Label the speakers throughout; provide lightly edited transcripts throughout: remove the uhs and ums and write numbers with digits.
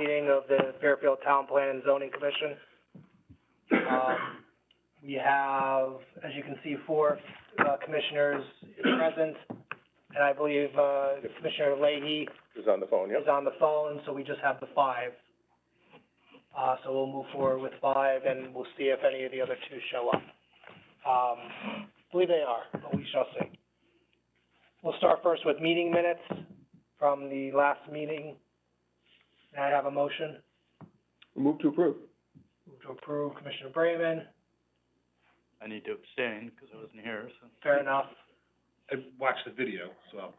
Speaker 1: meeting of the Fairfield Town Plan and Zoning Commission. We have, as you can see, 4 commissioners present, and I believe Commissioner Leahy
Speaker 2: Is on the phone, yep.
Speaker 1: is on the phone, so we just have the 5. So we'll move forward with 5, and we'll see if any of the other 2 show up. I believe they are, but we shall see. We'll start first with meeting minutes from the last meeting. May I have a motion?
Speaker 3: Move to approve.
Speaker 1: Move to approve, Commissioner Brayman.
Speaker 4: I need to abstain because I wasn't here, so.
Speaker 1: Fair enough.
Speaker 5: I watched the video, so I'll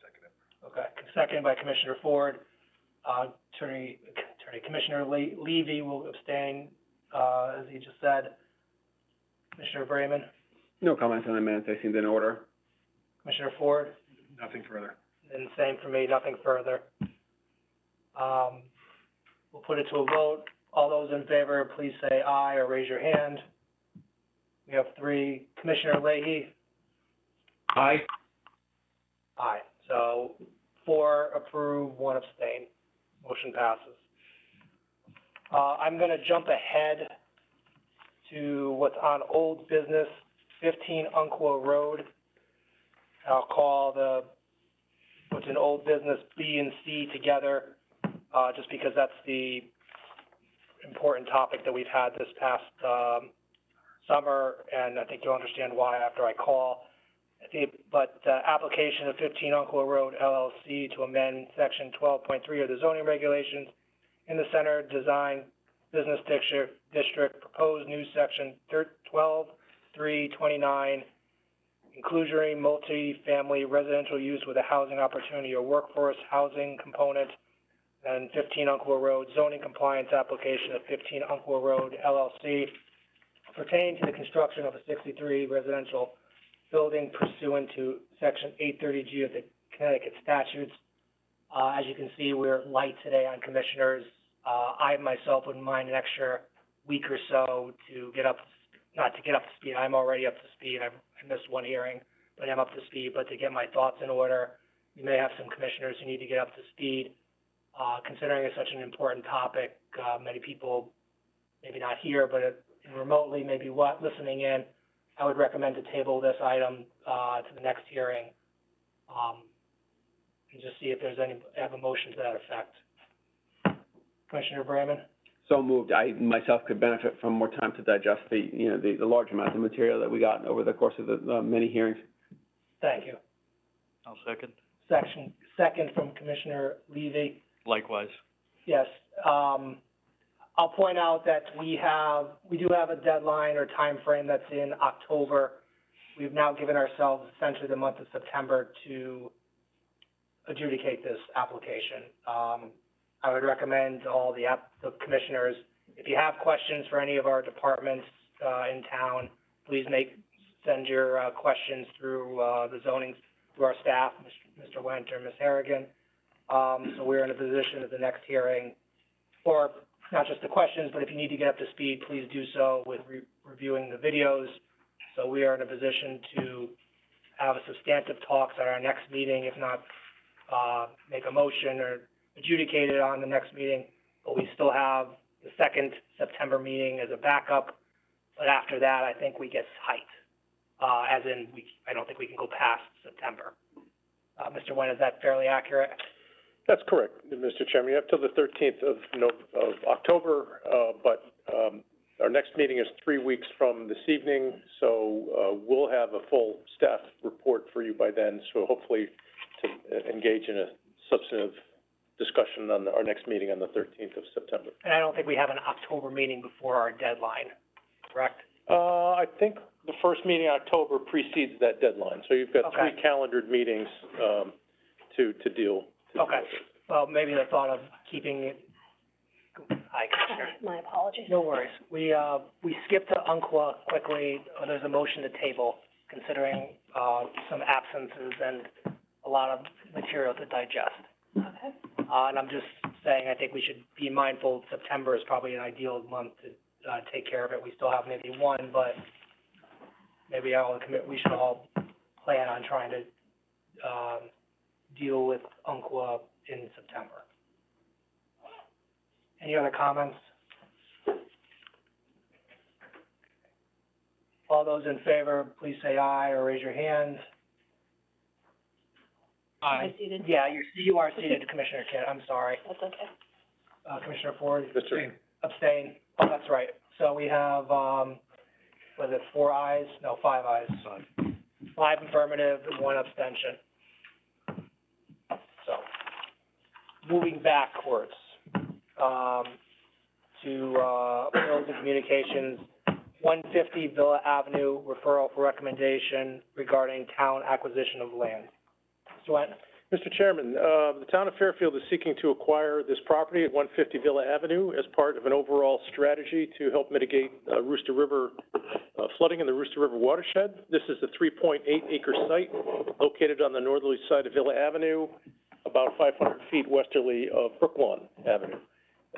Speaker 5: second it.
Speaker 1: Okay, seconded by Commissioner Ford. Commissioner Levy will abstain, as he just said. Commissioner Brayman.
Speaker 3: No comments on the minutes. They seemed in order.
Speaker 1: Commissioner Ford.
Speaker 5: Nothing further.
Speaker 1: And same for me, nothing further. We'll put it to a vote. All those in favor, please say aye or raise your hand. We have 3. Commissioner Leahy?
Speaker 3: Aye.
Speaker 1: Aye. So 4 approve, 1 abstain. Motion passes. I'm gonna jump ahead to what's on old business, 15 Umpqua Road. I'll call what's in old business B and C together, just because that's the important topic that we've had this past, summer, and I think you'll understand why after I call. But application of 15 Umpqua Road LLC to amend section 12.3 of the zoning regulations in the center design business district, proposed new section 12.329, inclusionary multi-family residential use with a housing opportunity or workforce housing component, and 15 Umpqua Road zoning compliance application of 15 Umpqua Road LLC pertaining to the construction of a 63 residential building pursuant to section 830G of the Connecticut statutes. As you can see, we're light today on commissioners. I myself wouldn't mind an extra week or so to get up, not to get up to speed. I'm already up to speed. I missed 1 hearing, but I'm up to speed. But to get my thoughts in order, we may have some commissioners who need to get up to speed. Considering it's such an important topic, many people, maybe not here, but remotely, maybe listening in, I would recommend to table this item to the next hearing, and just see if there's have a motion to that effect. Commissioner Brayman?
Speaker 3: So moved. I myself could benefit from more time to digest the large amount of material that we got over the course of the many hearings.
Speaker 1: Thank you.
Speaker 4: I'll second.
Speaker 1: Second from Commissioner Levy.
Speaker 4: Likewise.
Speaker 1: Yes. I'll point out that we do have a deadline or time frame that's in October. We've now given ourselves essentially the month of September to adjudicate this application. I would recommend to all the commissioners, if you have questions for any of our departments in town, please send your questions through the zoning, through our staff, Mr. Wendt or Ms. Harrigan. So we're in a position at the next hearing, or not just the questions, but if you need to get up to speed, please do so with reviewing the videos. So we are in a position to have a substantive talks at our next meeting, if not make a motion or adjudicate it on the next meeting. But we still have the 2nd September meeting as a backup. But after that, I think we get tight, as in I don't think we can go past September. Mr. Wendt, is that fairly accurate?
Speaker 2: That's correct, Mr. Chairman. You have till the 13th of October, but our next meeting is 3 weeks from this evening, so we'll have a full staff report for you by then, so hopefully to engage in a substantive discussion on our next meeting on the 13th of September.
Speaker 1: And I don't think we have an October meeting before our deadline, correct?
Speaker 2: I think the first meeting in October precedes that deadline, so you've got 3 calendared meetings to deal.
Speaker 1: Okay. Well, maybe the thought of keeping it. Hi, Commissioner.
Speaker 6: My apologies.
Speaker 1: No worries. We skipped to Umpqua quickly. There's a motion to table, considering some absences and a lot of material to digest.
Speaker 6: Okay.
Speaker 1: And I'm just saying, I think we should be mindful September is probably an ideal month to take care of it. We still have maybe 1, but maybe we should all plan on trying to deal with Umpqua in September. Any other comments? All those in favor, please say aye or raise your hand.
Speaker 6: I seated.
Speaker 1: Yeah, you are seated, Commissioner Kidd, I'm sorry.
Speaker 6: That's okay.
Speaker 1: Commissioner Ford?
Speaker 2: Mr.
Speaker 1: Abstain. Oh, that's right. So we have, was it 4 ayes? No, 5 ayes. 5 affirmative and 1 abstention. So, moving backwards, to, Bills and Communications, 150 Villa Avenue, referral for recommendation regarding town acquisition of land. Mr. Went?
Speaker 2: Mr. Chairman, the town of Fairfield is seeking to acquire this property at 150 Villa Avenue as part of an overall strategy to help mitigate Rooster River flooding in the Rooster River watershed. This is a 3.8-acre site located on the northerly side of Villa Avenue, about 500 feet westerly of Brooklawn Avenue.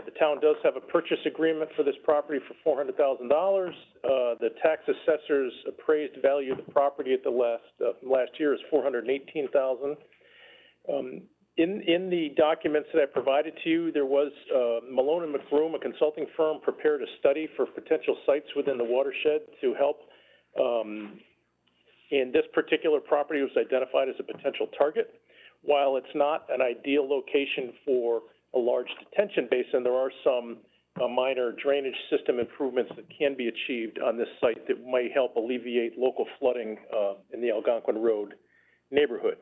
Speaker 2: The town does have a purchase agreement for this property for $400,000. The tax assessor's appraised value of the property at the last year is $418,000. In the documents that I provided to you, there was Malone and McBroom, a consulting firm, prepared a study for potential sites within the watershed to help. And this particular property was identified as a potential target. While it's not an ideal location for a large detention basin, there are some minor drainage system improvements that can be achieved on this site that might help alleviate local flooding in the Algonquin Road neighborhood.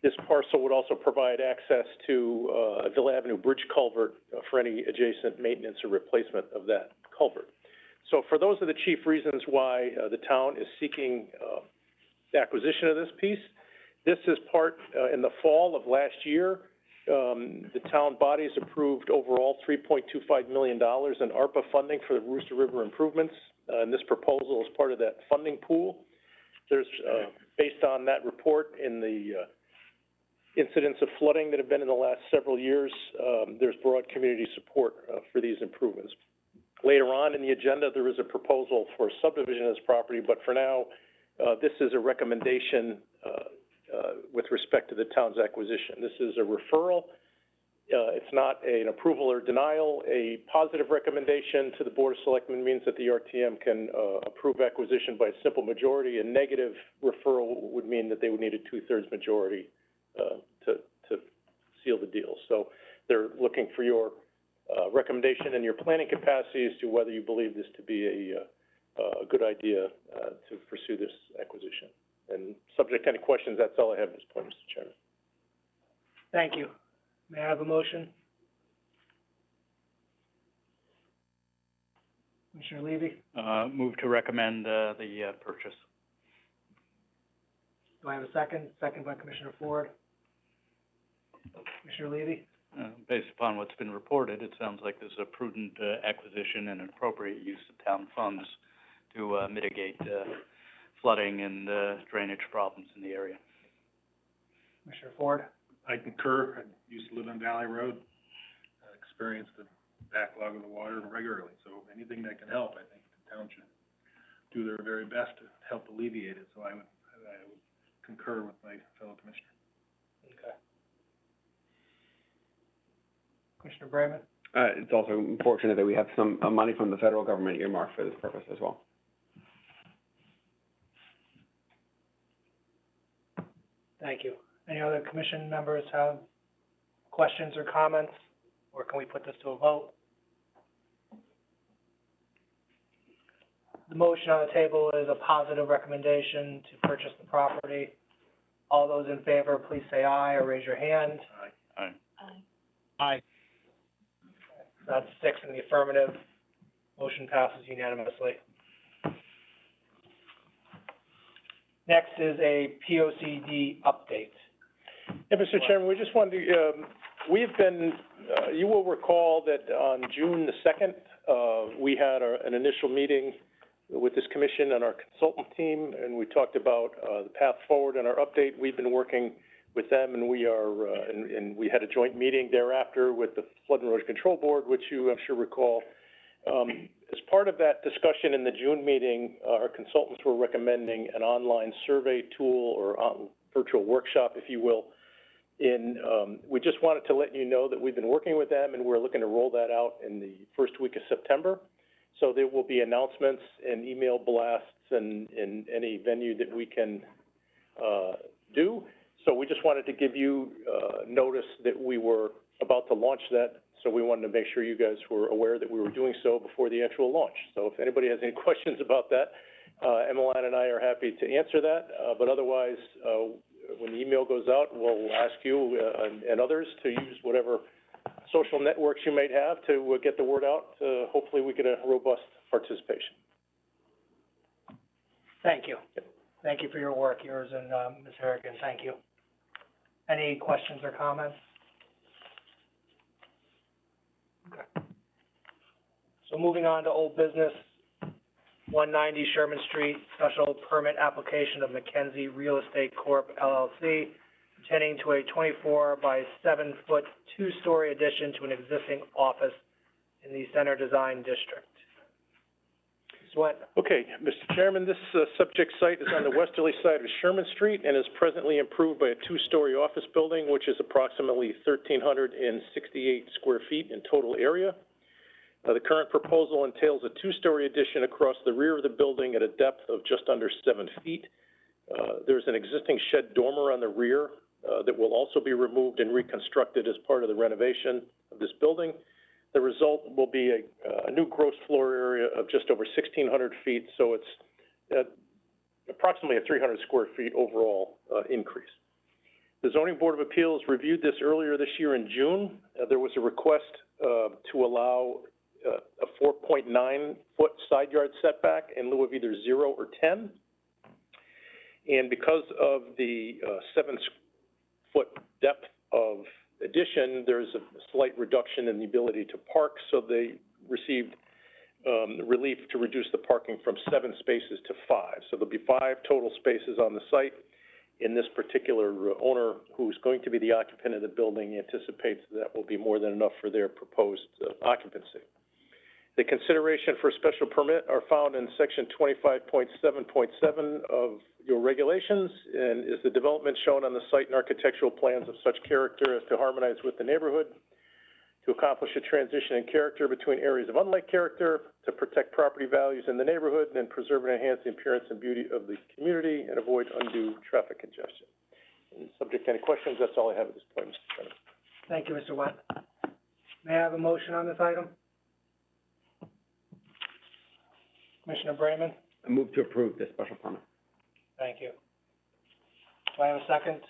Speaker 2: This parcel would also provide access to a Villa Avenue bridge culvert for any adjacent maintenance or replacement of that culvert. So for those are the chief reasons why the town is seeking the acquisition of this piece. This is part, in the fall of last year, the town bodies approved overall $3.25 million in ARPA funding for the Rooster River improvements, and this proposal is part of that funding pool. There's, based on that report in the incidents of flooding that have been in the last several years, there's broad community support for these improvements. Later on in the agenda, there is a proposal for subdivision of this property, but for now, this is a recommendation with respect to the town's acquisition. This is a referral. It's not an approval or denial. A positive recommendation to the Board of Selectmen means that the RTM can approve acquisition by a simple majority. A negative referral would mean that they would need a 2/3 majority to seal the deal. So they're looking for your recommendation and your planning capacity as to whether you believe this to be a good idea to pursue this acquisition. And subject to any questions, that's all I have at this point, Mr. Chairman.
Speaker 1: Thank you. May I have a motion? Commissioner Levy?
Speaker 4: Move to recommend, the purchase.
Speaker 1: Do I have a second? Second by Commissioner Ford. Commissioner Levy?
Speaker 4: Based upon what's been reported, it sounds like this is a prudent, acquisition and an appropriate use of town funds to, mitigate, flooding and, drainage problems in the area.
Speaker 1: Commissioner Ford?
Speaker 5: I concur. I used to live on Valley Road, experienced the backlog of the water regularly, so anything that can help, I think the town should do their very best to help alleviate it, so I would concur with my fellow commissioner.
Speaker 1: Okay. Commissioner Brayman?
Speaker 3: It's also unfortunate that we have some money from the federal government earmarked for this purpose as well.
Speaker 1: Thank you. Any other commission members have questions or comments, or can we put this to a vote? The motion on the table is a positive recommendation to purchase the property. All those in favor, please say aye or raise your hand.
Speaker 4: Aye.
Speaker 6: Aye.
Speaker 1: That's 6 in the affirmative. Motion passes unanimously. Next is a POCD update.
Speaker 2: Yeah, Mr. Chairman, we just wanted to, we've been, you will recall that on June the 2nd, we had an initial meeting with this commission and our consultant team, and we talked about the path forward and our update. We've been working with them, and we are, and we had a joint meeting thereafter with the Flood and Erosion Control Board, which you, I'm sure, recall. As part of that discussion in the June meeting, our consultants were recommending an online survey tool or virtual workshop, if you will, we just wanted to let you know that we've been working with them, and we're looking to roll that out in the first week of September. So there will be announcements and email blasts and in any venue that we can do. So we just wanted to give you notice that we were about to launch that. So we wanted to make sure you guys were aware that we were doing so before the actual launch. So if anybody has any questions about that, Emmeline and I are happy to answer that. But otherwise, when the email goes out, we'll ask you and others to use whatever social networks you might have to get the word out. Hopefully we get a robust participation.
Speaker 1: Thank you. Thank you for your work, yours and Ms. Harrigan, thank you. Any questions or comments? Okay. So moving on to old business, 190 Sherman Street, special permit application of Mackenzie Real Estate Corp. LLC, pertaining to a 24 by 7 foot, 2-story addition to an existing office in the Center Design District. Ms. Went.
Speaker 2: Okay, Mr. Chairman, this subject site is on the westerly side of Sherman Street and is presently improved by a 2-story office building, which is approximately 1,368 square feet in total area. The current proposal entails a 2-story addition across the rear of the building at a depth of just under 7 feet. There's an existing shed dormer on the rear that will also be removed and reconstructed as part of the renovation of this building. The result will be a new gross floor area of just over 1,600 feet, so it's approximately a 300 square feet overall increase. The Zoning Board of Appeals reviewed this earlier this year in June. There was a request to allow a 4.9-foot side yard setback in lieu of either 0 or 10. And because of the 7-foot depth of addition, there's a slight reduction in the ability to park, so they received relief to reduce the parking from 7 spaces to 5. So there'll be 5 total spaces on the site. And this particular owner, who's going to be the occupant of the building, anticipates that will be more than enough for their proposed occupancy. The consideration for a special permit are found in section 25.7.7 of your regulations, and is the development shown on the site and architectural plans of such character as to harmonize with the neighborhood, to accomplish a transition in character between areas of unlike character, to protect property values in the neighborhood, and preserve and enhance the appearance and beauty of the community, and avoid undue traffic congestion. And subject to any questions, that's all I have at this point, Mr. Chairman.
Speaker 1: Thank you, Mr. Went. May I have a motion on this item? Commissioner Braman?
Speaker 3: I move to approve this special permit.
Speaker 1: Thank you. Do I have a second?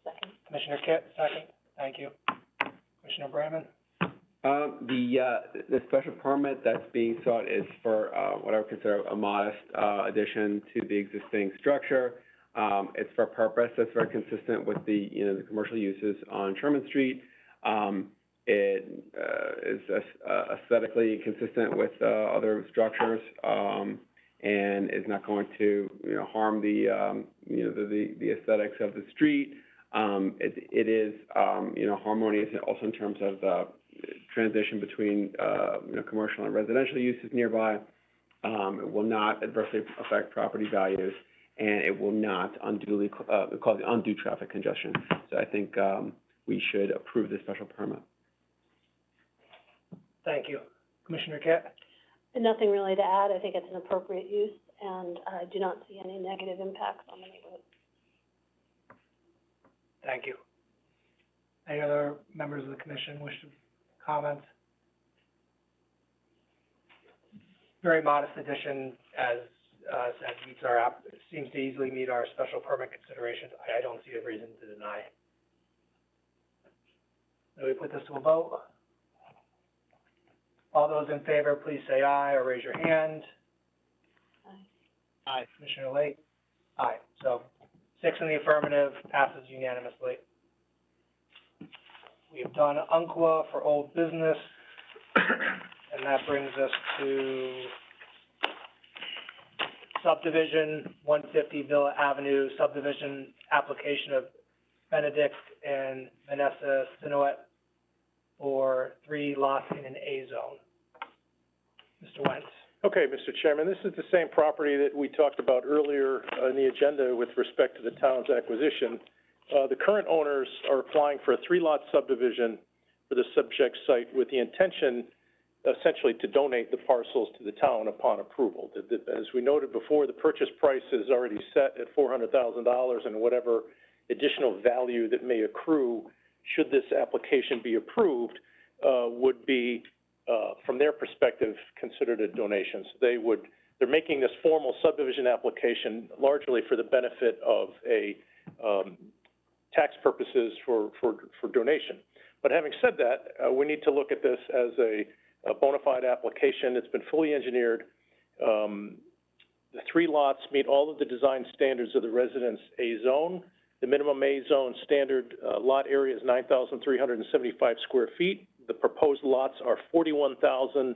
Speaker 6: Second.
Speaker 1: Commissioner Kitt, second. Thank you. Commissioner Braman?
Speaker 3: The special permit that's being sought is for, what I would consider a modest, addition to the existing structure. It's for a purpose that's very consistent with the, the commercial uses on Sherman Street. It is aesthetically consistent with other structures, and is not going to, harm the, the aesthetics of the street. It is, harmonious also in terms of the transition between, commercial and residential uses nearby. It will not adversely affect property values, and it will not unduly cause undue traffic congestion. So I think we should approve this special permit.
Speaker 1: Thank you. Commissioner Kitt?
Speaker 6: Nothing really to add. I think it's an appropriate use, and I do not see any negative impacts on the neighborhood.
Speaker 1: Thank you. Any other members of the commission wish to comment? Very modest addition, as meets our seems to easily meet our special permit considerations. I don't see a reason to deny. So we put this to a vote. All those in favor, please say aye or raise your hand.
Speaker 6: Aye.
Speaker 1: Aye. Commissioner Lake? Aye. So 6 in the affirmative, passes unanimously. We have done UNCLA for old business, and that brings us to subdivision, 150 Villa Avenue, subdivision application of Benedict and Vanessa Sinuet for 3 lots in an A zone. Mr. Wentz.
Speaker 2: Okay, Mr. Chairman, this is the same property that we talked about earlier in the agenda with respect to the town's acquisition. The current owners are applying for a 3-lot subdivision for the subject site with the intention essentially to donate the parcels to the town upon approval. As we noted before, the purchase price is already set at $400,000, and whatever additional value that may accrue should this application be approved would be, from their perspective, considered a donation. So they're making this formal subdivision application largely for the benefit of a tax purposes for donation. But having said that, we need to look at this as a bona fide application. It's been fully engineered. The 3 lots meet all of the design standards of the Residence A zone. The minimum A zone standard lot area is 9,375 square feet. The proposed lots are 41,000,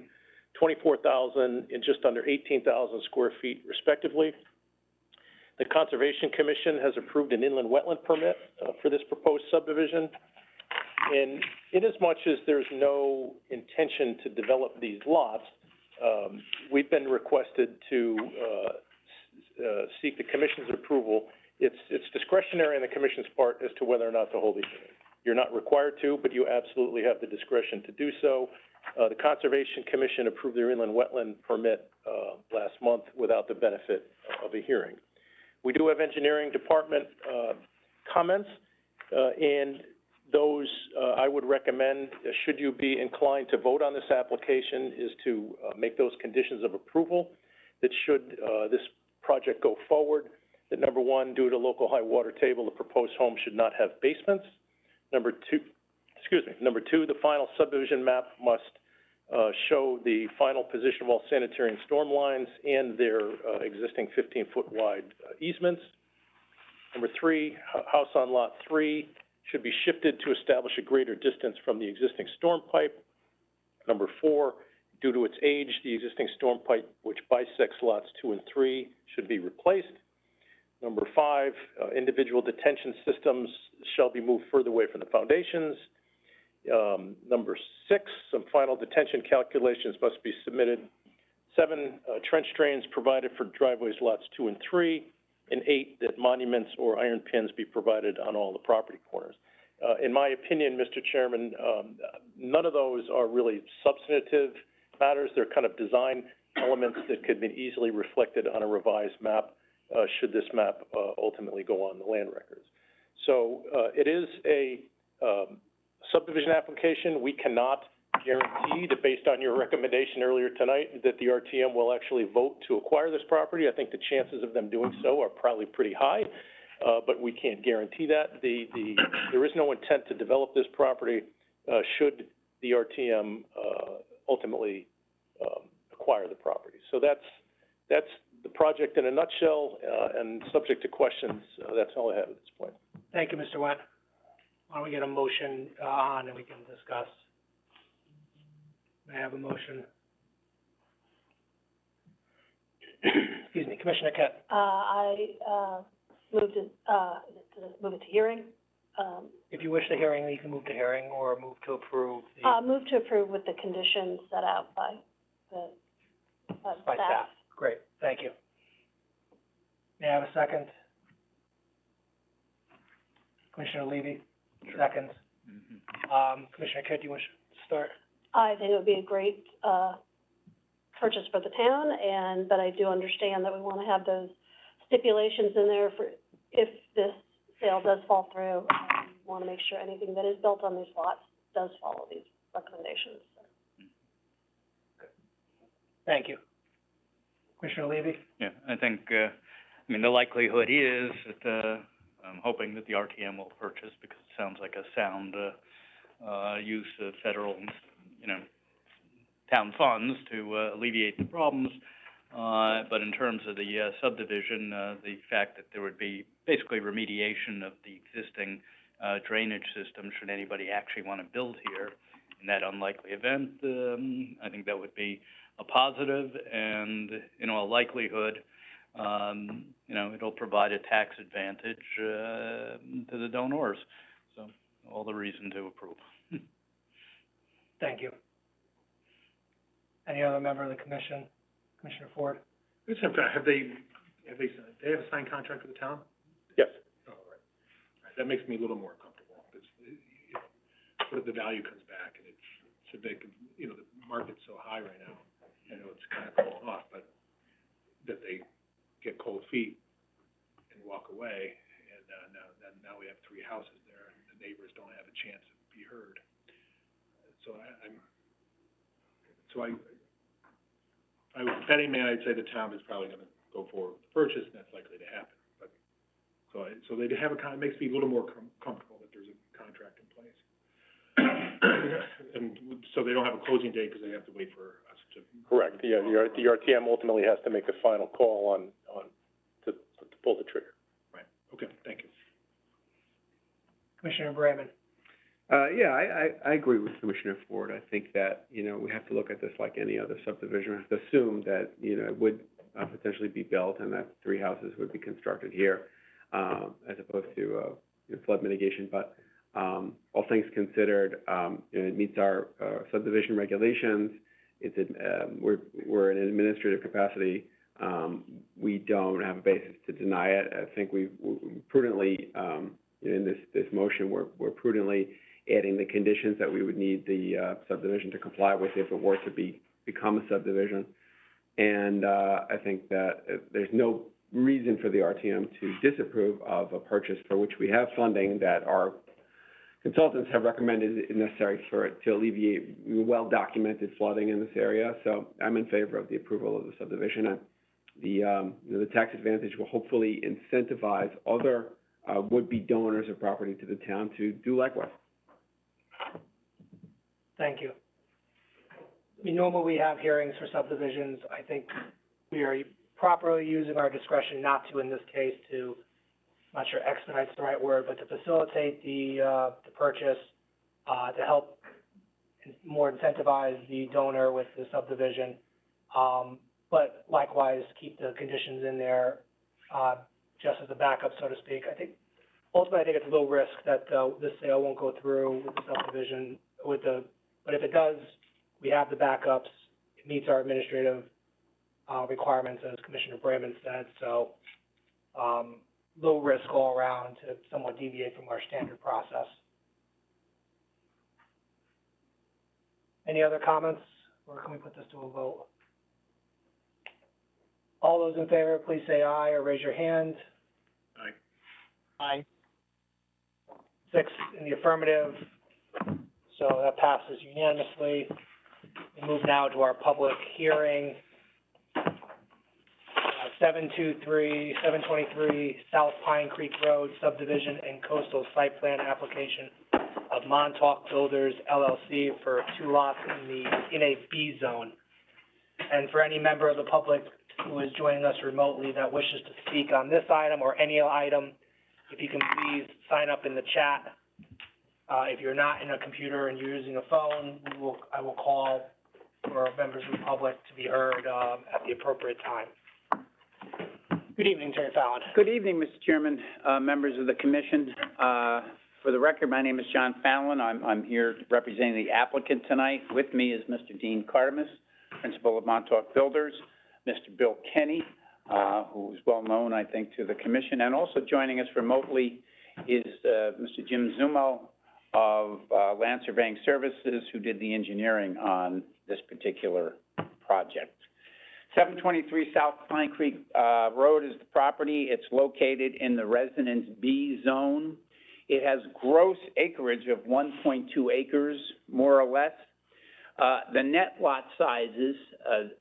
Speaker 2: 24,000, and just under 18,000 square feet, respectively. The Conservation Commission has approved an inland wetland permit for this proposed subdivision. And inasmuch as there's no intention to develop these lots, we've been requested to seek the Commission's approval. It's discretionary on the Commission's part as to whether or not to hold a hearing. You're not required to, but you absolutely have the discretion to do so. The Conservation Commission approved their inland wetland permit last month without the benefit of a hearing. We do have engineering department comments, and those I would recommend, should you be inclined to vote on this application, is to make those conditions of approval that should this project go forward. That number 1, due to local high water table, the proposed home should not have basements. Number 2, the final subdivision map must show the final position of all sanitary and storm lines and their existing 15-foot wide easements. Number 3, house on lot 3 should be shifted to establish a greater distance from the existing storm pipe. Number 4, due to its age, the existing storm pipe, which bisects lots 2 and 3, should be replaced. Number 5, individual detention systems shall be moved further away from the foundations. Number 6, some final detention calculations must be submitted. 7, trench drains provided for driveways lots 2 and 3. And 8, that monuments or iron pins be provided on all the property corners. In my opinion, Mr. Chairman, none of those are really substantive matters. They're kind of design elements that could be easily reflected on a revised map, should this map ultimately go on the land records. So it is a subdivision application. We cannot guarantee that, based on your recommendation earlier tonight, that the RTM will actually vote to acquire this property. I think the chances of them doing so are probably pretty high, but we can't guarantee that. There is no intent to develop this property should the RTM ultimately acquire the property. So that's the project in a nutshell, and subject to questions, that's all I have at this point.
Speaker 1: Thank you, Mr. Wendt. Why don't we get a motion on and we can discuss? May I have a motion? Excuse me, Commissioner Kett.
Speaker 6: I move it to hearing.
Speaker 1: If you wish the hearing, you can move to hearing or move to approve
Speaker 6: Move to approve with the conditions set out by
Speaker 1: by
Speaker 6: staff.
Speaker 1: staff. Great, thank you. May I have a second? Commissioner Levy, second. Commissioner Kett, do you wish to start?
Speaker 6: I think it would be a great purchase for the town, but I do understand that we want to have those stipulations in there for if this sale does fall through. We want to make sure anything that is built on these lots does follow these recommendations.
Speaker 1: Thank you. Commissioner Levy?
Speaker 4: Yeah, I think, I mean, the likelihood is that, I'm hoping that the RTM will purchase, because it sounds like a sound, use of federal, town funds to, alleviate the problems. But in terms of the, subdivision, the fact that there would be basically remediation of the existing, drainage system, should anybody actually want to build here, in that unlikely event, I think that would be a positive, and, a likelihood, it'll provide a tax advantage, to the donors. So, all the reason to approve.
Speaker 1: Thank you. Any other member of the commission? Commissioner Ford?
Speaker 5: Have they have a signed contract with the town?
Speaker 2: Yes.
Speaker 5: Oh, right. that makes me a little more comfortable, because what if the value comes back and it's, so they can, you know, the market's so high right now, I know it's kind of cooling off, but that they get cold feet and walk away, and, now we have 3 houses there, and the neighbors don't have a chance to be heard. So betting man, I'd say the town is probably gonna go forward with the purchase, and that's likely to happen, but, so they have it makes me a little more comfortable that there's a contract in place. And so they don't have a closing date because they have to wait for us to.
Speaker 2: Correct, the RTM ultimately has to make the final call to pull the trigger.
Speaker 5: Right, okay, thank you.
Speaker 1: Commissioner Bramman.
Speaker 3: Yeah, I agree with Commissioner Ford. I think that, you know, we have to look at this like any other subdivision. We have to assume that, you know, it would potentially be built and that 3 houses would be constructed here, as opposed to, you know, flood mitigation. But, all things considered, you know, it meets our, subdivision regulations. We're in an administrative capacity. We don't have a basis to deny it. I think we prudently, in this motion, we're prudently adding the conditions that we would need the, subdivision to comply with if it were to become a subdivision. And, I think that there's no reason for the RTM to disapprove of a purchase for which we have funding that our consultants have recommended is necessary for it to alleviate well-documented flooding in this area. So I'm in favor of the approval of the subdivision. And the tax advantage will hopefully incentivize other would-be donors of property to the town to do likewise.
Speaker 1: Thank you. I mean, normally we have hearings for subdivisions. I think we are properly using our discretion not to, in this case, to, I'm not sure expedite's the right word, but to facilitate the purchase, to help more incentivize the donor with the subdivision, but likewise keep the conditions in there, just as a backup, so to speak. I think, ultimately, I think it's a low risk that, this sale won't go through with the subdivision, but if it does, we have the backups. It meets our administrative, requirements, as Commissioner Bramman said, so, low risk all around to somewhat deviate from our standard process. Any other comments, or can we put this to a vote? All those in favor, please say aye or raise your hand.
Speaker 5: Aye.
Speaker 1: Aye. 6 in the affirmative, so that passes unanimously. We move now to our public hearing. 723 South Pine Creek Road subdivision and coastal site plan application of Montauk Builders LLC for 2 lots in a B zone. And for any member of the public who is joining us remotely that wishes to speak on this item or any item, if you can please sign up in the chat. If you're not in a computer and you're using a phone, I will call for members of the public to be heard at the appropriate time. Good evening, Attorney Fallon.
Speaker 7: Good evening, Mr. Chairman, members of the commission. For the record, my name is John Fallon. I'm here representing the applicant tonight. With me is Mr. Dean Cardamus, principal of Montauk Builders, Mr. Bill Kenny, who is well known, I think, to the commission, and also joining us remotely is Mr. Jim Zumo of Land Surveying Services, who did the engineering on this particular project. 723 South Pine Creek Road is the property. It's located in the Residence B zone. It has gross acreage of 1.2 acres, more or less. The net lot sizes,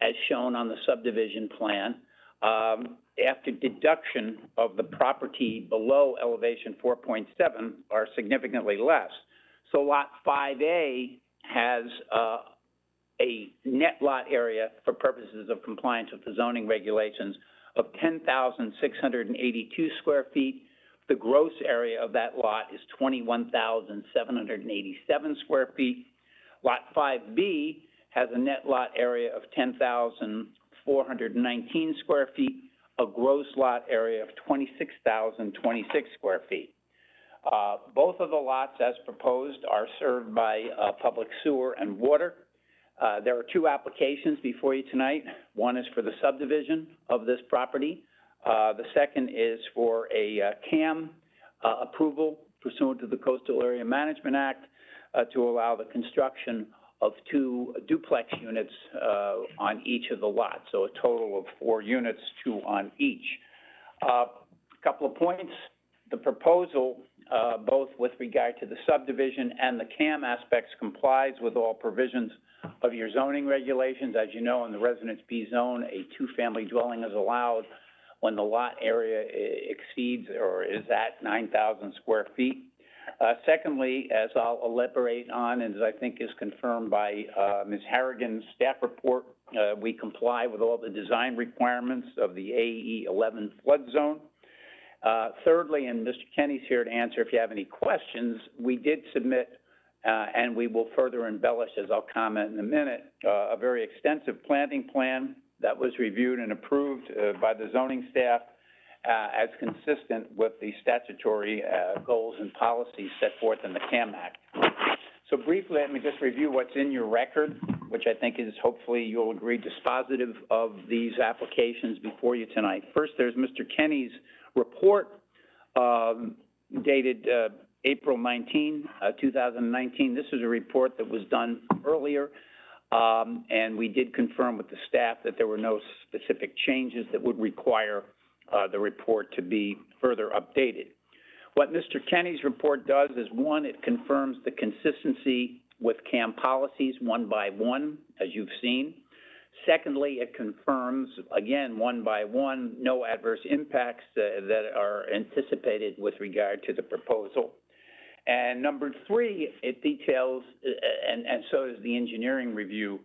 Speaker 7: as shown on the subdivision plan, after deduction of the property below elevation 4.7, are significantly less. So lot 5A has a net lot area for purposes of compliance with the zoning regulations of 10,682 square feet. The gross area of that lot is 21,787 square feet. Lot 5B has a net lot area of 10,419 square feet, a gross lot area of 26,026 square feet. Both of the lots, as proposed, are served by public sewer and water. There are 2 applications before you tonight. One is for the subdivision of this property. The second is for a CAM approval pursuant to the Coastal Area Management Act, to allow the construction of 2 duplex units, on each of the lots. So a total of 4 units, 2 on each. A couple of points. The proposal, both with regard to the subdivision and the CAM aspects, complies with all provisions of your zoning regulations. As you know, in the Residence B zone, a 2-family dwelling is allowed when the lot area exceeds or is at 9,000 square feet. Secondly, as I'll elaborate on, and as I think is confirmed by Ms. Harrigan's staff report, we comply with all the design requirements of the AE 11 flood zone. Thirdly, and Mr. Kenny's here to answer if you have any questions, we did submit, and we will further embellish, as I'll comment in a minute, a very extensive planting plan that was reviewed and approved by the zoning staff as consistent with the statutory goals and policies set forth in the CAM Act. So briefly, let me just review what's in your record, which I think is, hopefully you'll agree, dispositive of these applications before you tonight. First, there's Mr. Kenny's report dated April 19, 2019. This is a report that was done earlier, and we did confirm with the staff that there were no specific changes that would require the report to be further updated. What Mr. Kenny's report does is, one, it confirms the consistency with CAM policies one by one, as you've seen. Secondly, it confirms, again, one by one, no adverse impacts that are anticipated with regard to the proposal. And number 3, it details, and so does the engineering review,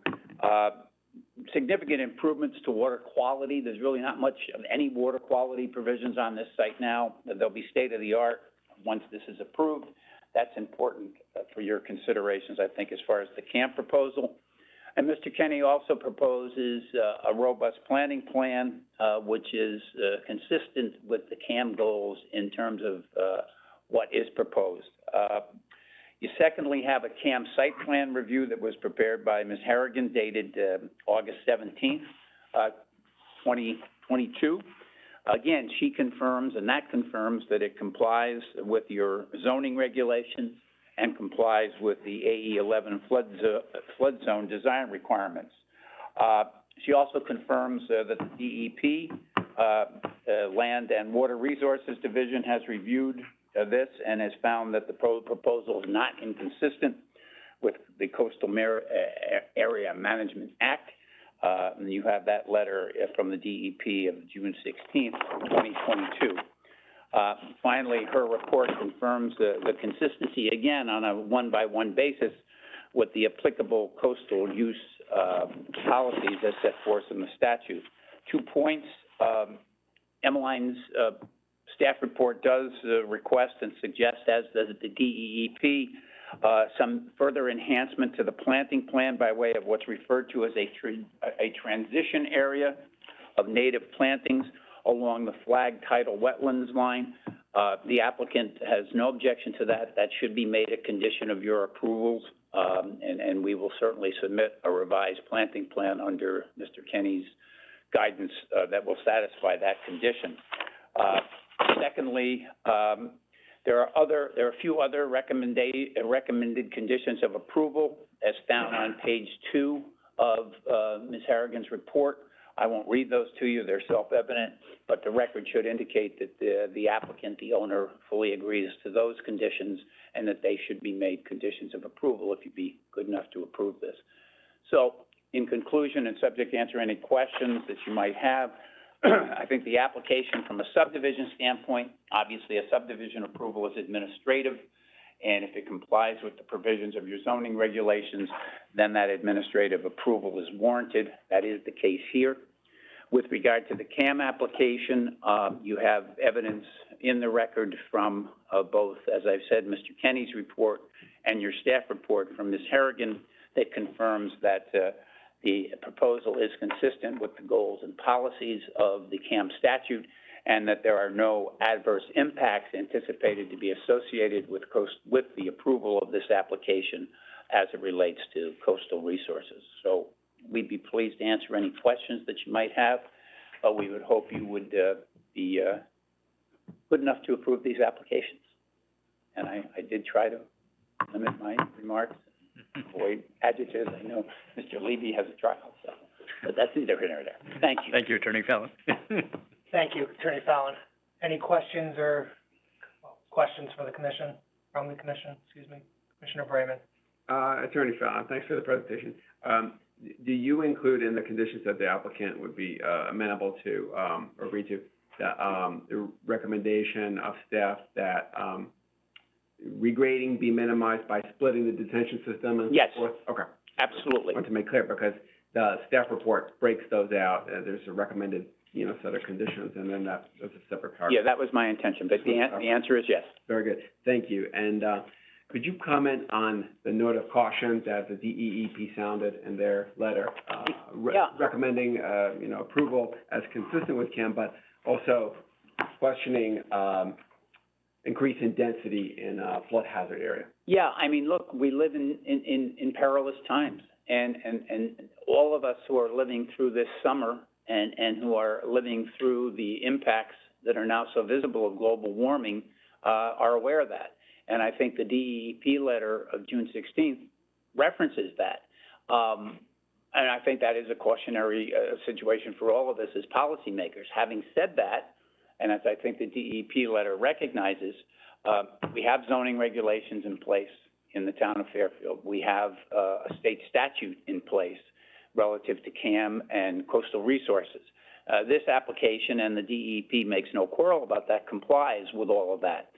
Speaker 7: significant improvements to water quality. There's really not much of any water quality provisions on this site now. They'll be state-of-the-art once this is approved. That's important for your considerations, I think, as far as the CAM proposal. And Mr. Kenny also proposes a robust planning plan, which is consistent with the CAM goals in terms of what is proposed. You secondly have a CAM site plan review that was prepared by Ms. Harrigan, dated August 17th, 2022. Again, she confirms, and that confirms that it complies with your zoning regulations and complies with the AE 11 flood zone design requirements. She also confirms that the DEP, Land and Water Resources Division, has reviewed this and has found that the proposal is not inconsistent with the Coastal Area Management Act. And you have that letter from the DEP of June 16th, 2022. Finally, her report confirms the consistency, again, on a one-by-one basis with the applicable coastal use policies as set forth in the statute. 2 points. Emmeline's staff report does request and suggest, as does the DEP, some further enhancement to the planting plan by way of what's referred to as a transition area of native plantings along the flag tidal wetlands line. The applicant has no objection to that. That should be made a condition of your approvals, and we will certainly submit a revised planting plan under Mr. Kenny's guidance that will satisfy that condition. Secondly, there are a few other recommended conditions of approval as found on page 2 of Ms. Harrigan's report. I won't read those to you, they're self-evident, but the record should indicate that the applicant, the owner, fully agrees to those conditions and that they should be made conditions of approval if you'd be good enough to approve this. So, in conclusion, and subject to answer any questions that you might have, I think the application from a subdivision standpoint, obviously a subdivision approval is administrative, and if it complies with the provisions of your zoning regulations, then that administrative approval is warranted. That is the case here. With regard to the CAM application, you have evidence in the record from both, as I've said, Mr. Kenny's report and your staff report from Ms. Harrigan that confirms that the proposal is consistent with the goals and policies of the CAM statute and that there are no adverse impacts anticipated to be associated with the approval of this application as it relates to coastal resources. So we'd be pleased to answer any questions that you might have. We would hope you would be good enough to approve these applications. and I did try to limit my remarks, avoid adjectives. I know Mr. Levy has a trial, so, but that's neither here nor there. Thank you.
Speaker 4: Thank you, Attorney Fallon.
Speaker 1: Thank you, Attorney Fallon. Any questions or, questions for the commission, from the commission, excuse me? Commissioner Brayman.
Speaker 3: Attorney Fallon, thanks for the presentation. Do you include in the conditions that the applicant would be, amenable to, or agree to, the recommendation of staff that, regrading be minimized by splitting the detention system and so
Speaker 7: Yes.
Speaker 3: forth? Okay.
Speaker 7: Absolutely.
Speaker 3: I want to make clear because the staff report breaks those out. There's a recommended, set of conditions, and then that's a separate paragraph.
Speaker 7: Yeah, that was my intention, but the answer is yes.
Speaker 3: Very good. Thank you. And, could you comment on the note of caution that the DEEP sounded in their letter,
Speaker 7: Yeah.
Speaker 3: recommending, approval as consistent with CAM, but also questioning, increase in density in a flood hazard area?
Speaker 7: Yeah, I mean, look, we live in perilous times, and all of us who are living through this summer and who are living through the impacts that are now so visible of global warming, are aware of that. And I think the DEP letter of June 16th references that. And I think that is a cautionary situation for all of us as policymakers. Having said that, and as I think the DEP letter recognizes, we have zoning regulations in place in the town of Fairfield. We have a state statute in place relative to CAM and coastal resources. This application, and the DEP makes no quarrel about that, complies with all of that.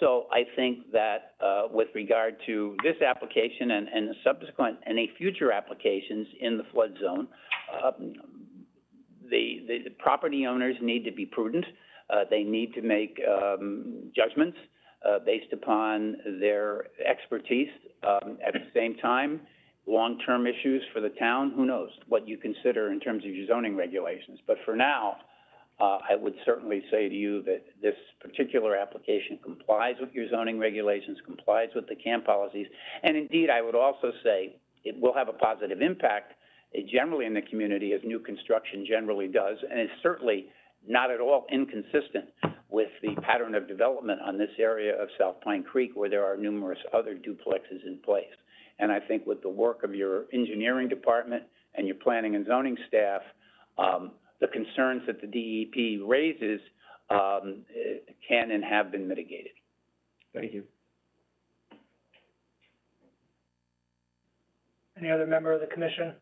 Speaker 7: So I think that with regard to this application and the subsequent, any future applications in the flood zone, the property owners need to be prudent. They need to make judgments based upon their expertise. At the same time, long-term issues for the town, who knows what you consider in terms of your zoning regulations. But for now, I would certainly say to you that this particular application complies with your zoning regulations, complies with the CAM policies, and indeed, I would also say it will have a positive impact generally in the community, as new construction generally does, and is certainly not at all inconsistent with the pattern of development on this area of South Pine Creek, where there are numerous other duplexes in place. And I think with the work of your engineering department and your planning and zoning staff, the concerns that the DEP raises can and have been mitigated.
Speaker 3: Thank you.
Speaker 1: Any other member of the commission?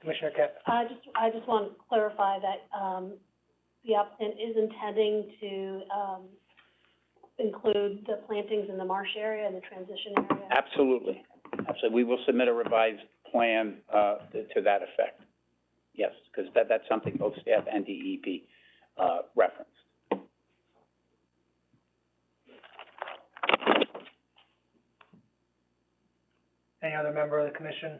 Speaker 1: Commissioner Kett.
Speaker 6: I just want to clarify that, the applicant is intending to, include the plantings in the marsh area and the transition area.
Speaker 7: Absolutely. Absolutely. We will submit a revised plan to that effect. Yes, because that's something both staff and DEP referenced.
Speaker 1: Any other member of the commission?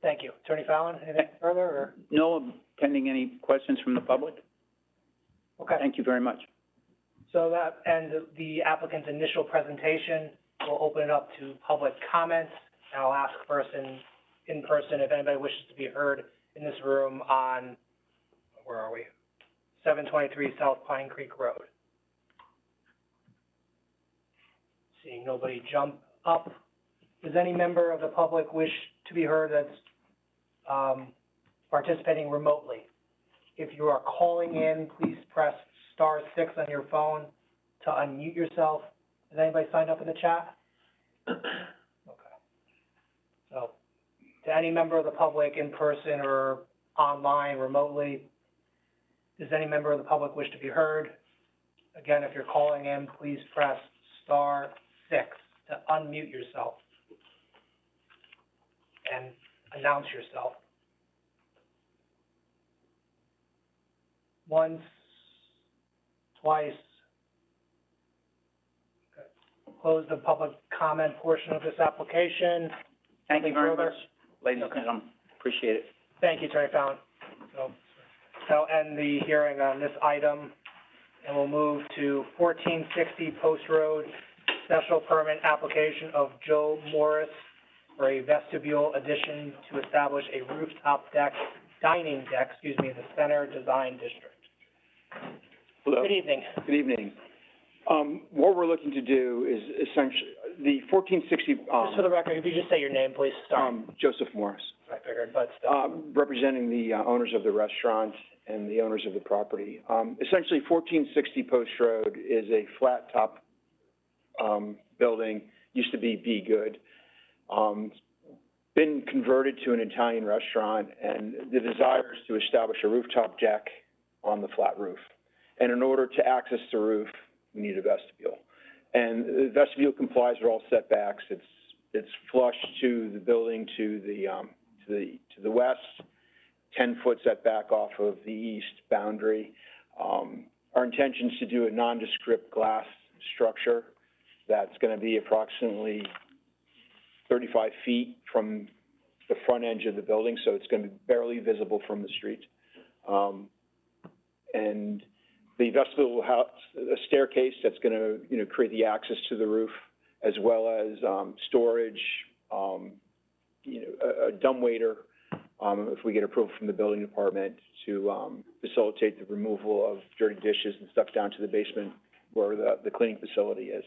Speaker 1: Thank you. Attorney Fallon, anything further, or?
Speaker 7: No, pending any questions from the public?
Speaker 1: Okay.
Speaker 7: Thank you very much.
Speaker 1: So that ends the applicant's initial presentation. We'll open it up to public comments. And I'll ask in person, if anybody wishes to be heard in this room on, where are we? 723 South Pine Creek Road. Seeing nobody jump up. Does any member of the public wish to be heard that's participating remotely? If you are calling in, please press *6 on your phone to unmute yourself. Has anybody signed up in the chat? Okay. So, to any member of the public in person or online remotely, does any member of the public wish to be heard? Again, if you're calling in, please press *6 to unmute yourself and announce yourself. Once, twice. Okay. Close the public comment portion of this application.
Speaker 7: Thank you very
Speaker 1: further?
Speaker 7: much, ladies and
Speaker 1: Okay.
Speaker 7: gentlemen. Appreciate it.
Speaker 1: Thank you, Attorney Fallon. So, that'll end the hearing on this item, and we'll move to 1460 Post Road, special permit application of Joe Morris for a vestibule addition to establish a rooftop deck dining deck, excuse me, in the Center Design District.
Speaker 8: Hello.
Speaker 1: Good evening.
Speaker 8: Good evening. What we're looking to do is essentially, the 1460,
Speaker 1: Just for the record, if you just say your name, please, sorry.
Speaker 8: Joseph Morris,
Speaker 1: I figured, but still.
Speaker 8: representing the owners of the restaurant and the owners of the property. Essentially, 1460 Post Road is a flat top, building, used to be Be Good. Been converted to an Italian restaurant, and the desire is to establish a rooftop deck on the flat roof. And in order to access the roof, we need a vestibule. And the vestibule complies with all setbacks. It's flush to the building to the west, 10-foot setback off of the east boundary. Our intention is to do a nondescript glass structure that's going to be approximately 35 feet from the front edge of the building, so it's going to be barely visible from the street. And the vestibule will have a staircase that's going to, you know, create the access to the roof, as well as storage, you know, a dumbwaiter, if we get approval from the building department, to facilitate the removal of dirty dishes and stuff down to the basement where the cleaning facility is.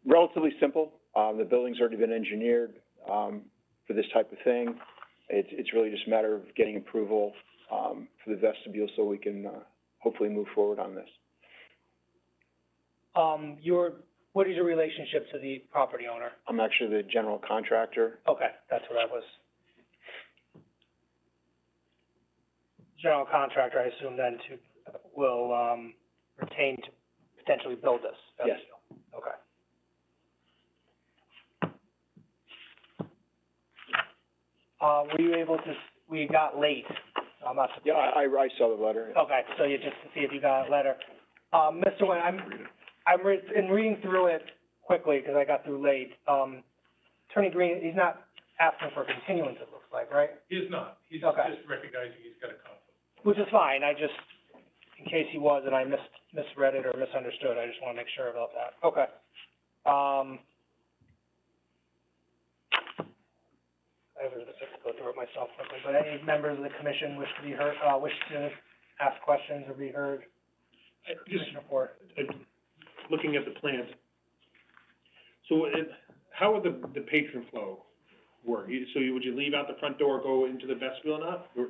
Speaker 8: Relatively simple. The building's already been engineered for this type of thing. It's really just a matter of getting approval for the vestibule so we can hopefully move forward on this.
Speaker 1: What is your relationship to the property owner?
Speaker 8: I'm actually the general contractor.
Speaker 1: Okay, that's what I was. General contractor, I assume then will retain to potentially build this
Speaker 8: Yes.
Speaker 1: vestibule? Okay. Were you able to, we got late, so I'm not surprised.
Speaker 8: Yeah, I saw the letter.
Speaker 1: Okay, so you just to see if you got a letter. Mr. Nguyen, in reading through it quickly, because I got through late, Attorney Green, he's not asking for continuance, it looks like, right?
Speaker 5: He is not. He's
Speaker 1: Okay.
Speaker 5: just recognizing he's got a conflict.
Speaker 1: Which is fine, I just, in case he was and I misread it or misunderstood, I just want to make sure about that. Okay. I have to go through it myself quickly, but any members of the commission wish to be heard, wish to ask questions or be heard? Commissioner Ford.
Speaker 5: Looking at the plans, so how would the patron flow work? Would you leave out the front door, go into the vestibule or not? Or?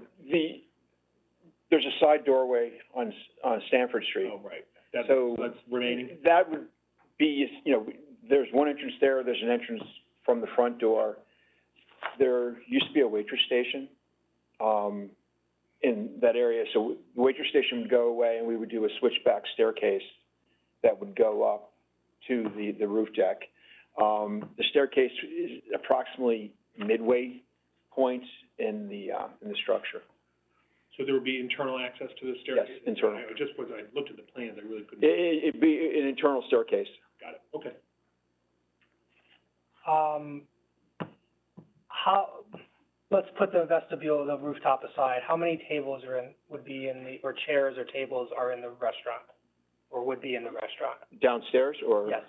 Speaker 8: There's a side doorway on Stanford Street.
Speaker 5: Oh, right.
Speaker 8: That's
Speaker 5: remaining?
Speaker 8: That would be, you know, there's one entrance there, there's an entrance from the front door. There used to be a waitress station, in that area, so the waitress station would go away and we would do a switchback staircase that would go up to the roof deck. The staircase is approximately midway point in the structure.
Speaker 5: So there would be internal access to the staircase?
Speaker 8: Yes, internal.
Speaker 5: I looked at the plans, I really couldn't.
Speaker 8: It'd be an internal staircase.
Speaker 5: Got it, okay.
Speaker 1: Let's put the vestibule, the rooftop aside. How many tables or chairs or tables are in the restaurant, or would be in the restaurant?
Speaker 8: Downstairs, or?
Speaker 1: Yes.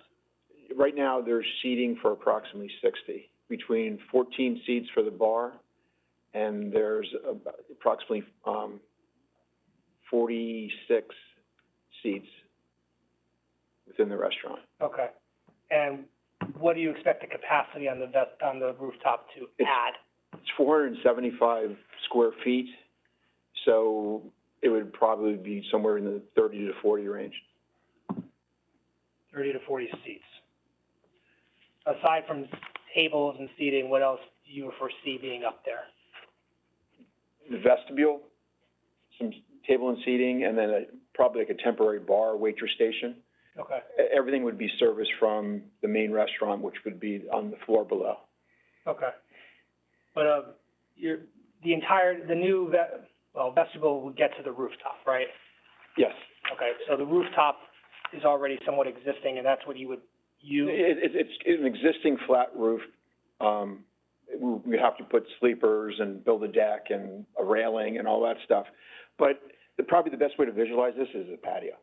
Speaker 8: Right now, there's seating for approximately 60, between 14 seats for the bar, and there's approximately 46 seats within the restaurant.
Speaker 1: Okay. And what do you expect the capacity on the rooftop to add?
Speaker 8: It's 475 square feet, so it would probably be somewhere in the 30 to 40 range.
Speaker 1: 30 to 40 seats. Aside from tables and seating, what else do you foresee being up there?
Speaker 8: The vestibule, some table and seating, and then probably like a temporary bar, waitress station.
Speaker 1: Okay.
Speaker 8: Everything would be serviced from the main restaurant, which would be on the floor below.
Speaker 1: Okay. But, the new vestibule would get to the rooftop, right?
Speaker 8: Yes.
Speaker 1: Okay, so the rooftop is already somewhat existing, and that's what you would use?
Speaker 8: It's an existing flat roof. We have to put sleepers and build a deck and a railing and all that stuff. But probably the best way to visualize this is a patio.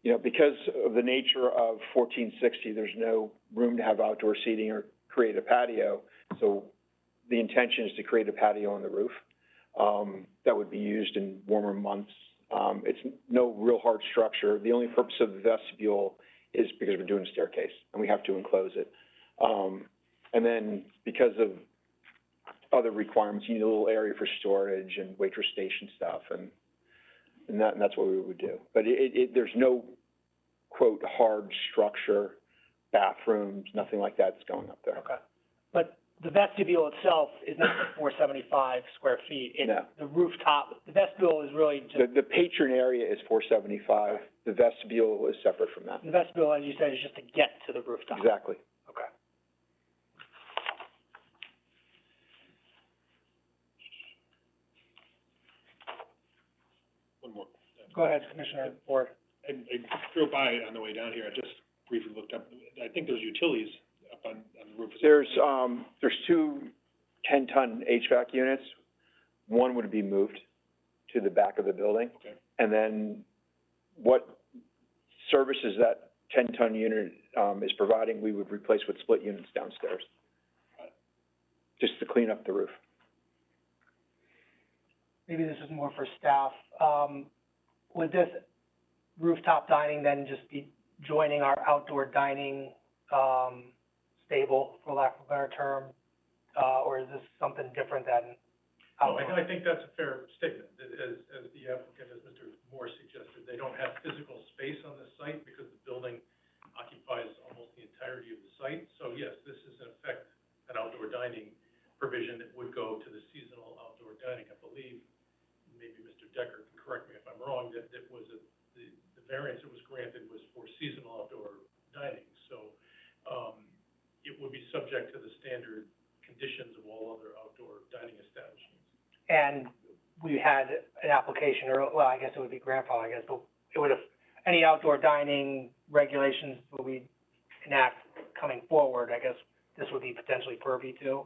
Speaker 8: You know, because of the nature of 1460, there's no room to have outdoor seating or create a patio. So the intention is to create a patio on the roof. that would be used in warmer months. It's no real hard structure. The only purpose of the vestibule is because we're doing a staircase, and we have to enclose it. And then because of other requirements, you need a little area for storage and waitress station stuff, and that's what we would do. But there's no, quote, hard structure, bathrooms, nothing like that's going up there.
Speaker 1: Okay. But the vestibule itself is not 475 square feet. It's
Speaker 8: No.
Speaker 1: the rooftop, the vestibule is really just,
Speaker 8: The patron area is 475. The vestibule is separate from that.
Speaker 1: the vestibule, as you said, is just to get to the rooftop.
Speaker 8: Exactly.
Speaker 1: Okay.
Speaker 5: One more.
Speaker 1: Go ahead, Commissioner Ford.
Speaker 5: I drove by on the way down here, I just briefly looked up, I think there's utilities up on the roof.
Speaker 8: There's two 10-ton HVAC units. One would be moved to the back of the building.
Speaker 5: Okay.
Speaker 8: And then what services that 10-ton unit, is providing, we would replace with split units downstairs. Just to clean up the roof.
Speaker 1: Maybe this is more for staff. Would this rooftop dining then just be joining our outdoor dining, stable, for lack of a better term? Or is this something different than outdoor?
Speaker 9: I think that's a fair statement. As the applicant, as Mr. Moore suggested, they don't have physical space on this site because the building occupies almost the entirety of the site. So yes, this is in effect an outdoor dining provision that would go to the seasonal outdoor dining. I believe, maybe Mr. Decker can correct me if I'm wrong, that the variance that was granted was for seasonal outdoor dining. So, it would be subject to the standard conditions of all other outdoor dining establishments.
Speaker 1: And we had an application, or, well, I guess it would be grandfather, I guess, but it would have, any outdoor dining regulations that we enact coming forward, I guess this would be potentially purview to?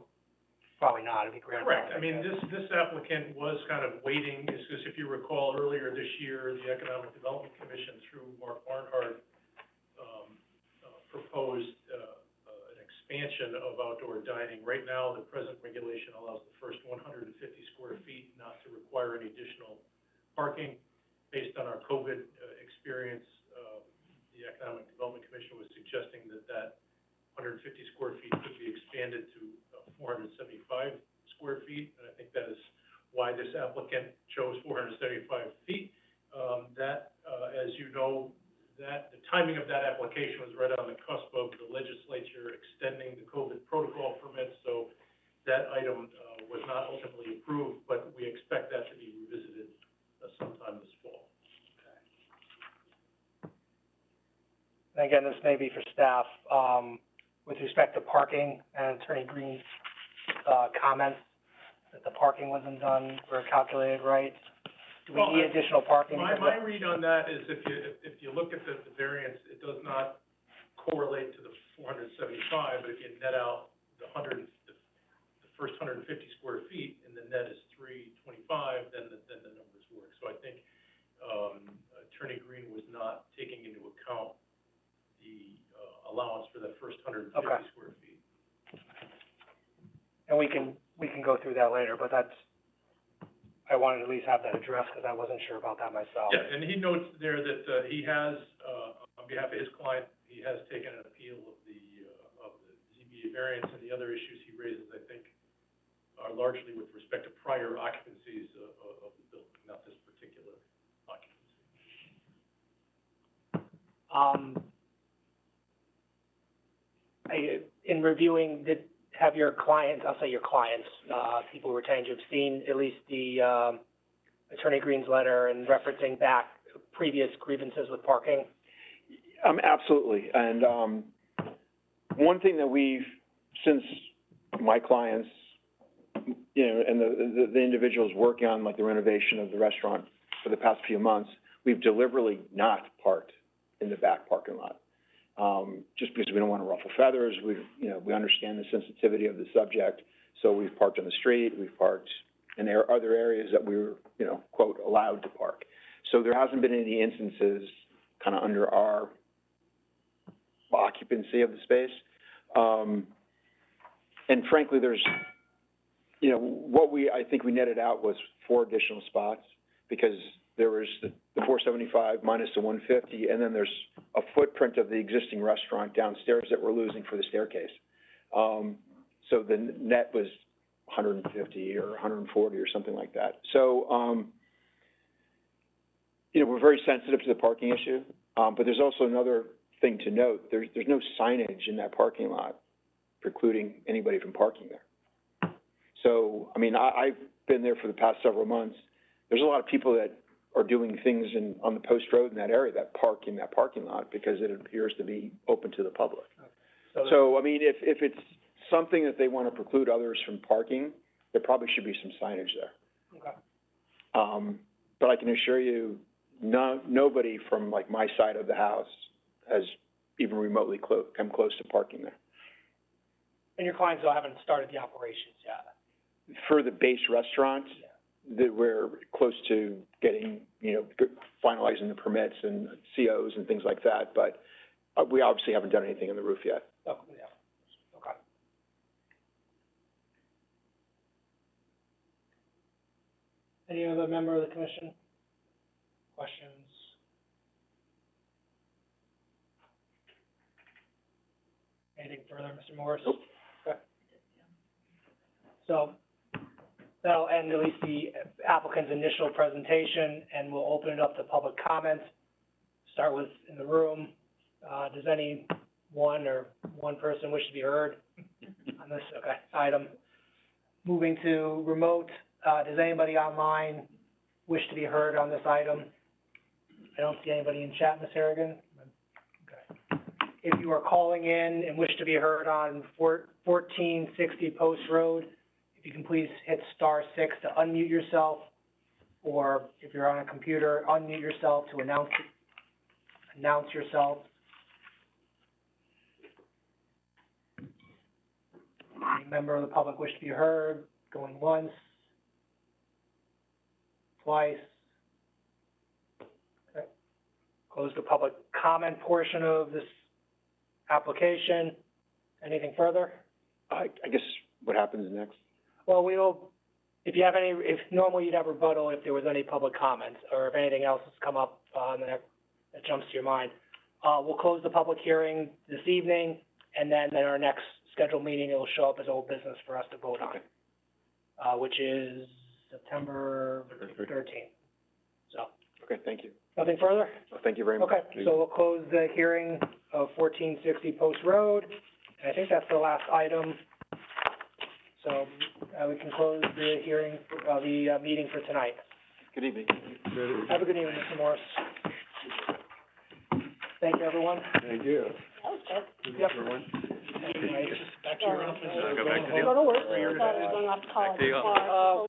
Speaker 1: Probably not, it'd be grandfather.
Speaker 9: Correct. I mean, this applicant was kind of waiting, because if you recall, earlier this year, the Economic Development Commission, through Mark Barnhart, proposed an expansion of outdoor dining. Right now, the present regulation allows the first 150 square feet not to require any additional parking. Based on our COVID experience, the Economic Development Commission was suggesting that 150 square feet could be expanded to 475 square feet, and I think that is why this applicant chose 475 feet. As you know, the timing of that application was right on the cusp of the legislature extending the COVID protocol permits, so that item was not ultimately approved, but we expect that to be revisited sometime this fall.
Speaker 1: And again, this may be for staff, with respect to parking and Attorney Green's, comments that the parking wasn't done or calculated right. Do we need additional parking?
Speaker 9: My read on that is if you look at the variance, it does not correlate to the 475, but if you net out the first 150 square feet and the net is 325, then the numbers work. So I think, Attorney Green was not taking into account the, allowance for that first 150 square feet.
Speaker 1: And we can go through that later, but I wanted to at least have that addressed, because I wasn't sure about that myself.
Speaker 9: Yeah, and he notes there that, he has, on behalf of his client, he has taken an appeal of the ZBA variance, and the other issues he raises, I think, are largely with respect to prior occupancies of the building, not this particular occupancy.
Speaker 1: In reviewing, have your clients, I'll say your clients, people who retained, you've seen at least the, Attorney Green's letter and referencing back previous grievances with parking?
Speaker 8: Absolutely. And, one thing that since my clients, you know, and the individuals working on like the renovation of the restaurant for the past few months, we've deliberately not parked in the back parking lot. Just because we don't want to ruffle feathers, we understand the sensitivity of the subject, so we've parked on the street, we've parked in other areas that we were, quote, allowed to park. So there hasn't been any instances kind of under our occupancy of the space. And frankly, there's you know, I think we netted out was 4 additional spots, because there was the 475 minus the 150, and then there's a footprint of the existing restaurant downstairs that we're losing for the staircase. So the net was 150 or 140 or something like that. So, you know, we're very sensitive to the parking issue, but there's also another thing to note. There's no signage in that parking lot precluding anybody from parking there. So, I mean, I've been there for the past several months. There's a lot of people that are doing things on the post road in that area that park in that parking lot because it appears to be open to the public. So, I mean, if it's something that they want to preclude others from parking, there probably should be some signage there.
Speaker 1: Okay.
Speaker 8: But I can assure you, nobody from like my side of the house has even remotely come close to parking there.
Speaker 1: And your clients though haven't started the operations yet?
Speaker 8: For the base restaurant, that we're close to getting, you know, finalizing the permits and COs and things like that, but we obviously haven't done anything on the roof yet.
Speaker 1: Oh, yeah. Okay. Any other member of the commission? Questions? Anything further, Mr. Morris?
Speaker 8: Nope.
Speaker 1: Okay. So that'll end at least the applicant's initial presentation, and we'll open it up to public comments. Start with in the room. Does any one person wish to be heard on this, item? Moving to remote, does anybody online wish to be heard on this item? I don't see anybody in chat, Ms. Harrigan. Okay. If you are calling in and wish to be heard on 1460 Post Road, if you can please hit *6 to unmute yourself, or if you're on a computer, unmute yourself to announce yourself. Any member of the public wish to be heard? Going once, twice. Okay. Close the public comment portion of this application. Anything further?
Speaker 8: I guess what happens next?
Speaker 1: Well, if normally you'd have rebuttal if there was any public comments, or if anything else has come up, that jumps to your mind. We'll close the public hearing this evening, and then at our next scheduled meeting, it'll show up as old business for us to vote on, which is September 13th. So.
Speaker 8: Okay, thank you.
Speaker 1: Nothing further?
Speaker 8: Well, thank you very much.
Speaker 1: Okay, so we'll close the hearing of 1460 Post Road, and I think that's the last item. So, we can close the hearing, the meeting for tonight.
Speaker 8: Good evening.
Speaker 1: Have a good evening, Mr. Morris. Thank you, everyone.
Speaker 3: Thank you.
Speaker 6: That was good.
Speaker 1: Yep.
Speaker 9: Back to your office.
Speaker 4: Go back to the
Speaker 6: Go to work. I thought I was going off to college tomorrow.